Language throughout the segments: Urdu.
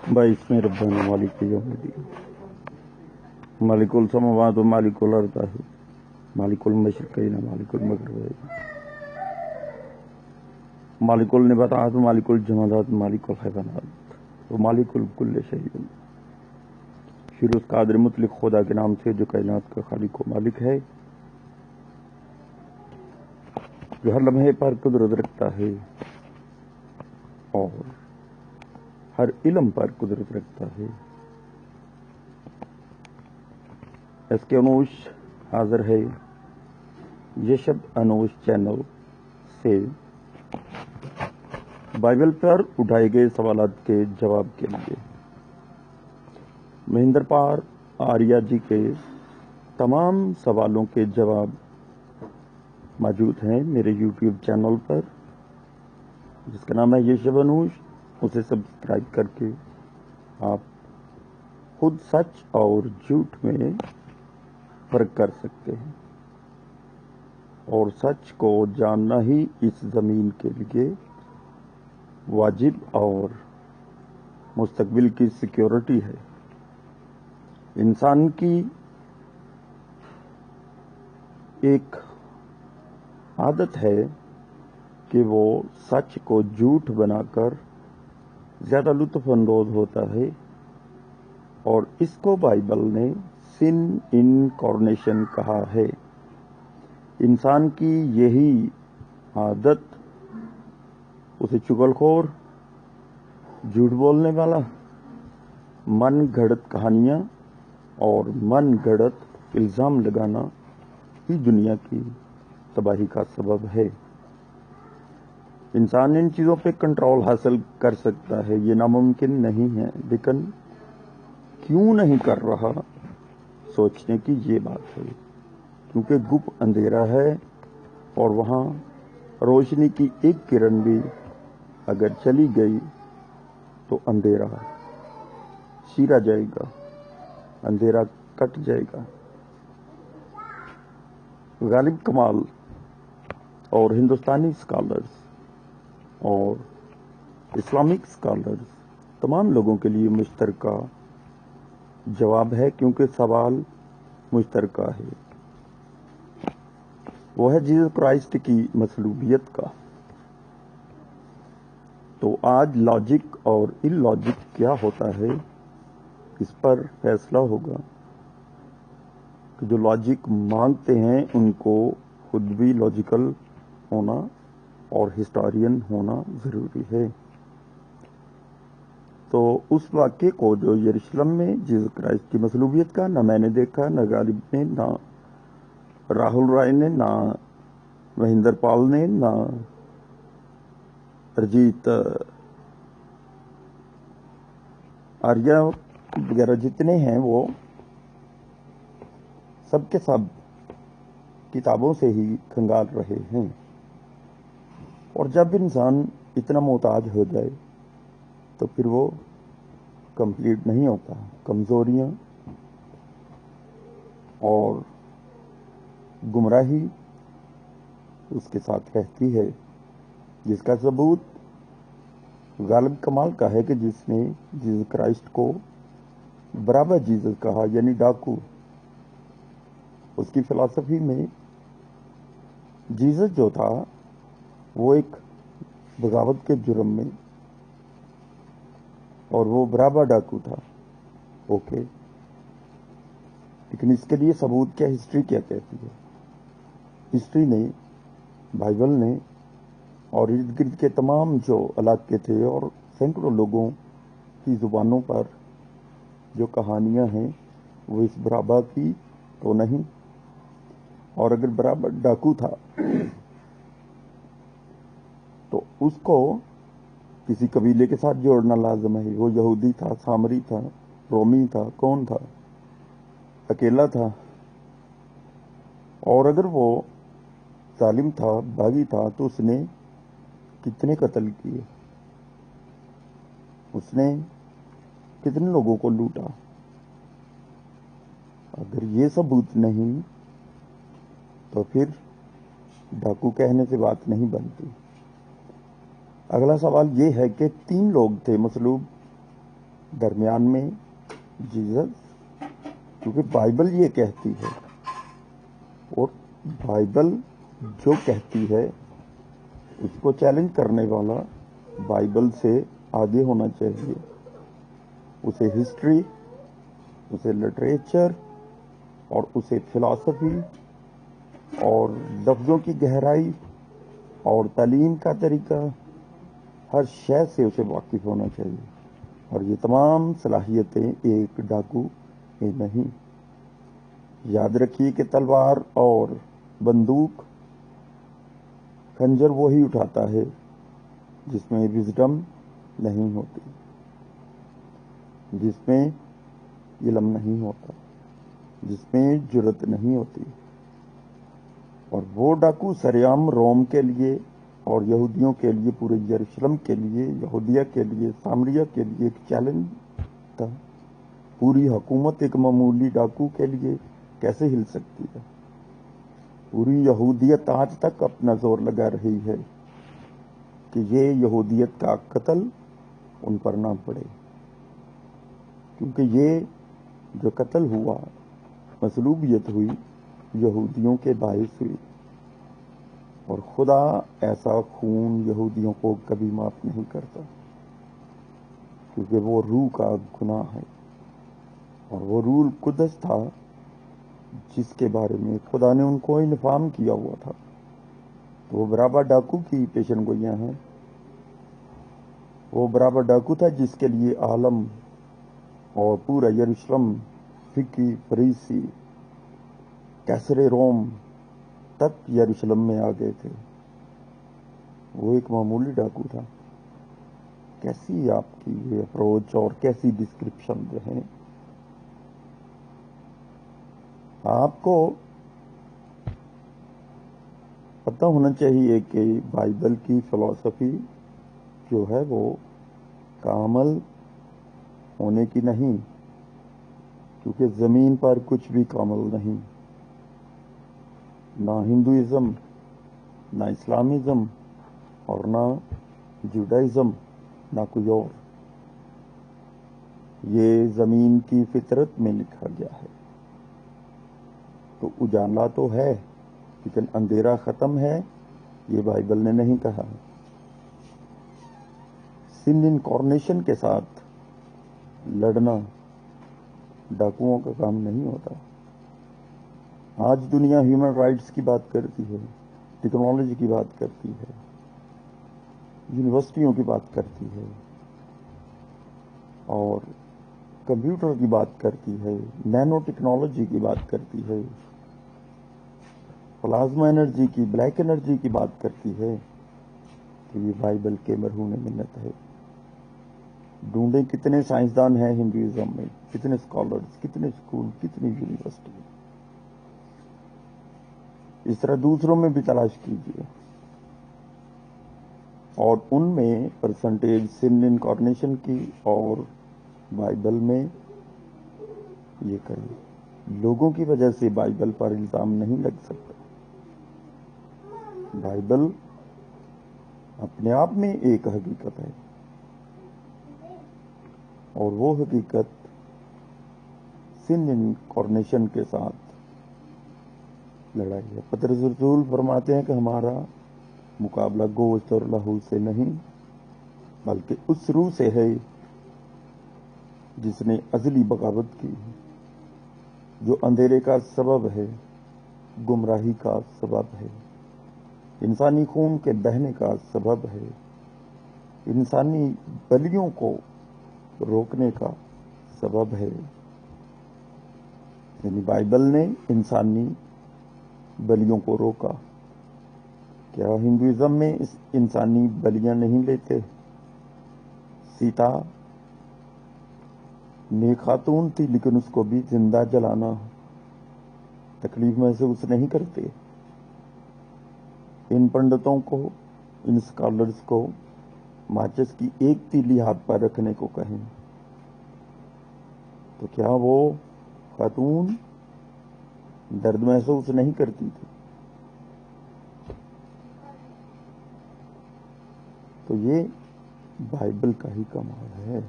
باسم ربنا مالک یوم الدین مالک السماوات و مالک الارض مالک المشرقین مالک المغربین مالک النباتات مالک الجمادات مالک الحیوانات و مالک الکل شیء. شروع اس قادر مطلق خدا کے نام سے جو کائنات کا خالق و مالک ہے، جو ہر لمحے پر قدرت رکھتا ہے اور ہر علم پر قدرت رکھتا ہے. اس کے انوش حاضر ہے یشب انوش چینل سے بائبل پر اٹھائے گئے سوالات کے جواب کے لیے. مہندر پال آریہ جی کے تمام سوالوں کے جواب موجود ہیں میرے یوٹیوب چینل پر، جس کا نام ہے یشب انوش. اسے سبسکرائب کر کے آپ خود سچ اور جھوٹ میں فرق کر سکتے ہیں، اور سچ کو جاننا ہی اس زمین کے لیے واجب اور مستقبل کی سیکیورٹی ہے. انسان کی ایک عادت ہے کہ وہ سچ کو جھوٹ بنا کر زیادہ لطف اندوز ہوتا ہے، اور اس کو بائبل نے سن انکارنیشن کہا ہے. انسان کی یہی عادت اسے چغل خور، جھوٹ بولنے والا، من گھڑت کہانیاں اور من گھڑت الزام لگانا ہی دنیا کی تباہی کا سبب ہے. انسان ان چیزوں پہ کنٹرول حاصل کر سکتا ہے، یہ ناممکن نہیں ہے، لیکن کیوں نہیں کر رہا سوچنے کی یہ بات ہے. کیونکہ گپ اندھیرا ہے، اور وہاں روشنی کی ایک کرن بھی اگر چلی گئی تو اندھیرا چیرا جائے گا، اندھیرا کٹ جائے گا. غالب کمال اور ہندوستانی اسکالرز اور اسلامک اسکالرز تمام لوگوں کے لیے مشترکہ جواب ہے، کیونکہ سوال مشترکہ ہے. وہ ہے جیسس کرائسٹ کی مصلوبیت کا. تو آج لاجک اور ان لاجک کیا ہوتا ہے، اس پر فیصلہ ہوگا. کہ جو لاجک مانگتے ہیں ان کو خود بھی لاجیکل ہونا اور ہسٹورین ہونا ضروری ہے. تو اس واقعے کو جو یروشلم میں جیسس کرائسٹ کی مصلوبیت کا، نہ میں نے دیکھا، نہ غالب نے، نہ راہل رائے نے، نہ مہندر پال نے، نہ ارجیت آریہ وغیرہ جتنے ہیں، وہ سب کے سب کتابوں سے ہی کھنگال رہے ہیں. اور جب انسان اتنا محتاج ہو جائے تو پھر وہ کمپلیٹ نہیں ہوتا. کمزوریاں اور گمراہی اس کے ساتھ رہتی ہے، جس کا ثبوت غالب کمال کا ہے کہ جس نے جیسس کرائسٹ کو برابر جیسس کہا، یعنی ڈاکو. اس کی فلسفی میں جیسس جو تھا وہ ایک بغاوت کے جرم میں، اور وہ برابر ڈاکو تھا. اوکے، لیکن اس کے لیے ثبوت کیا، ہسٹری کیا کہتی ہے؟ ہسٹری نے، بائبل نے، اور ارد گرد کے تمام جو علاقے تھے اور سینکڑوں لوگوں کی زبانوں پر جو کہانیاں ہیں، وہ اس برابر کی تو نہیں. اور اگر برابر ڈاکو تھا تو اس کو کسی قبیلے کے ساتھ جوڑنا لازم ہے. وہ یہودی تھا، سامری تھا، رومی تھا، کون تھا؟ اکیلا تھا. اور اگر وہ ظالم تھا، باغی تھا، تو اس نے کتنے قتل کیے؟ اس نے کتنے لوگوں کو لوٹا؟ اگر یہ ثبوت نہیں تو پھر ڈاکو کہنے سے بات نہیں بنتی. اگلا سوال یہ ہے کہ 3 لوگ تھے مصلوب، درمیان میں جیزس، کیونکہ بائبل یہ کہتی ہے، اور بائبل جو کہتی ہے اس کو چیلنج کرنے والا بائبل سے آگے ہونا چاہیے. اسے ہسٹری، اسے لٹریچر، اور اسے فلسفی اور لفظوں کی گہرائی اور تعلیم کا طریقہ، ہر شے سے اسے واقف ہونا چاہیے. اور یہ تمام صلاحیتیں ایک ڈاکو میں نہیں. یاد رکھیے کہ تلوار اور بندوق، خنجر وہی اٹھاتا ہے جس میں وزڈم نہیں ہوتی، جس میں علم نہیں ہوتا، جس میں جرت نہیں ہوتی. اور وہ ڈاکو سریعام روم کے لیے اور یہودیوں کے لیے، پورے یروشلم کے لیے، یہودیہ کے لیے، سامریہ کے لیے ایک چیلنج تھا. پوری حکومت ایک معمولی ڈاکو کے لیے کیسے ہل سکتی ہے؟ پوری یہودیت آج تک اپنا زور لگا رہی ہے کہ یہ یہودیت کا قتل ان پر نہ پڑے، کیونکہ یہ جو قتل ہوا، مصلوبیت ہوئی، یہودیوں کے باعث ہوئی. اور خدا ایسا خون یہودیوں کو کبھی معاف نہیں کرتا، کیونکہ وہ روح کا گناہ ہے. اور وہ روح القدس تھا جس کے بارے میں خدا نے ان کو انفام کیا ہوا تھا. تو وہ برابر ڈاکو کی پیشن گوئیاں ہیں. وہ برابر ڈاکو تھا جس کے لیے عالم اور پورا یروشلم، فکی، فریسی، کیسر روم تک یروشلم میں آ گئے تھے. وہ ایک معمولی ڈاکو تھا. کیسی آپ کی یہ اپروچ اور کیسی ڈسکرپشن ہیں؟ آپ کو پتہ ہونا چاہیے کہ بائبل کی فلسفی جو ہے وہ کامل ہونے کی نہیں، کیونکہ زمین پر کچھ بھی کامل نہیں. نہ ہندوازم، نہ اسلامزم، اور نہ جوڈائزم، نہ کوئی اور. یہ زمین کی فطرت میں لکھا گیا ہے. تو اجالا تو ہے لیکن اندھیرا ختم ہے، یہ بائبل نے نہیں کہا. سن انکارنیشن کے ساتھ لڑنا ڈاکوؤں کا کام نہیں ہوتا. آج دنیا ہیومن رائٹس کی بات کرتی ہے، ٹیکنالوجی کی بات کرتی ہے، یونیورسٹیوں کی بات کرتی ہے، اور کمپیوٹر کی بات کرتی ہے، نینو ٹیکنالوجی کی بات کرتی ہے، پلازما انرجی کی، بلیک انرجی کی بات کرتی ہے. تو یہ بائبل کے مرہون منت ہے. ڈھونڈے کتنے سائنسدان ہیں ہندوازم میں، کتنے اسکالرز، کتنے اسکول، کتنی یونیورسٹی. اس طرح دوسروں میں بھی تلاش کیجیے، اور ان میں پرسنٹیج سن انکارنیشن کی اور بائبل میں یہ کریں. لوگوں کی وجہ سے بائبل پر الزام نہیں لگ سکتا. بائبل اپنے آپ میں ایک حقیقت ہے، اور وہ حقیقت سن انکارنیشن کے ساتھ لڑائی ہے. پطرس رسول فرماتے ہیں کہ ہمارا مقابلہ گوشت اور لہو سے نہیں، بلکہ اس روح سے ہے جس نے ازلی بغاوت کی، جو اندھیرے کا سبب ہے، گمراہی کا سبب ہے، انسانی خون کے بہنے کا سبب ہے، انسانی بلیوں کو روکنے کا سبب ہے. یعنی بائبل نے انسانی بلیوں کو روکا. کیا ہندوازم میں انسانی بلیاں نہیں لیتے؟ سیتا نیک خاتون تھی لیکن اس کو بھی زندہ جلانا تکلیف محسوس نہیں کرتے. ان پنڈتوں کو، ان اسکالرز کو ماچس کی ایک تیلی ہاتھ پر رکھنے کو کہیں تو کیا وہ خاتون درد محسوس نہیں کرتی تھی؟ تو یہ بائبل کا ہی کمال ہے.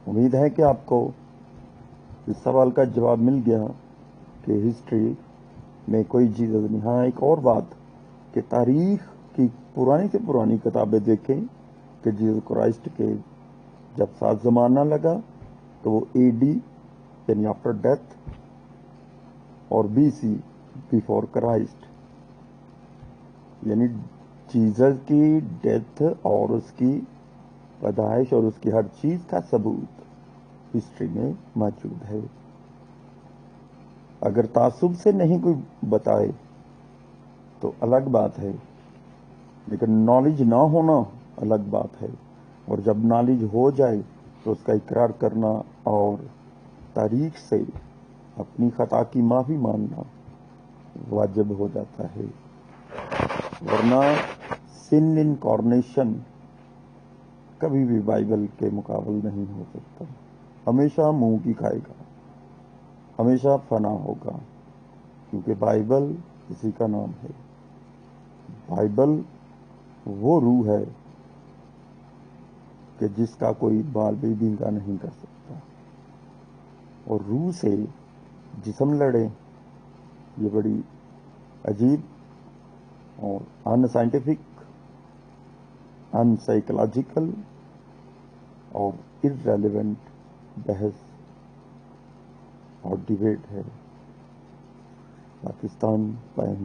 امید ہے کہ آپ کو اس سوال کا جواب مل گیا کہ ہسٹری میں کوئی چیز نہیں. ہاں ایک اور بات کہ تاریخ کی پرانی سے پرانی کتابیں دیکھیں کہ جیسس کرائسٹ کے جب ساتھ زمانہ لگا تو وہ اے ڈی یعنی آفٹر ڈیتھ اور بی سی بیفور کرائسٹ یعنی جیزس کی ڈیتھ اور اس کی پیدائش اور اس کی ہر چیز کا ثبوت ہسٹری میں موجود ہے. اگر تعصب سے نہیں کوئی بتائے تو الگ بات ہے, لیکن نالج نہ ہونا الگ بات ہے, اور جب نالج ہو جائے تو اس کا اقرار کرنا اور تاریخ سے اپنی خطا کی معافی مانگنا واجب ہو جاتا ہے. ورنہ سن انکارنیشن کبھی بھی بائبل کے مقابل نہیں ہو سکتا. ہمیشہ منہ کی کھائے گا, ہمیشہ فنا ہوگا, کیونکہ بائبل اسی کا نام ہے. بائبل وہ روح ہے کہ جس کا کوئی بال بھی بینگا نہیں کر سکتا, اور روح سے جسم لڑے یہ بڑی عجیب اور ان سائنٹیفک, ان سائیکولوجیکل اور ارریلیونٹ بحث اور ڈیبیٹ ہے. پاکستان پائے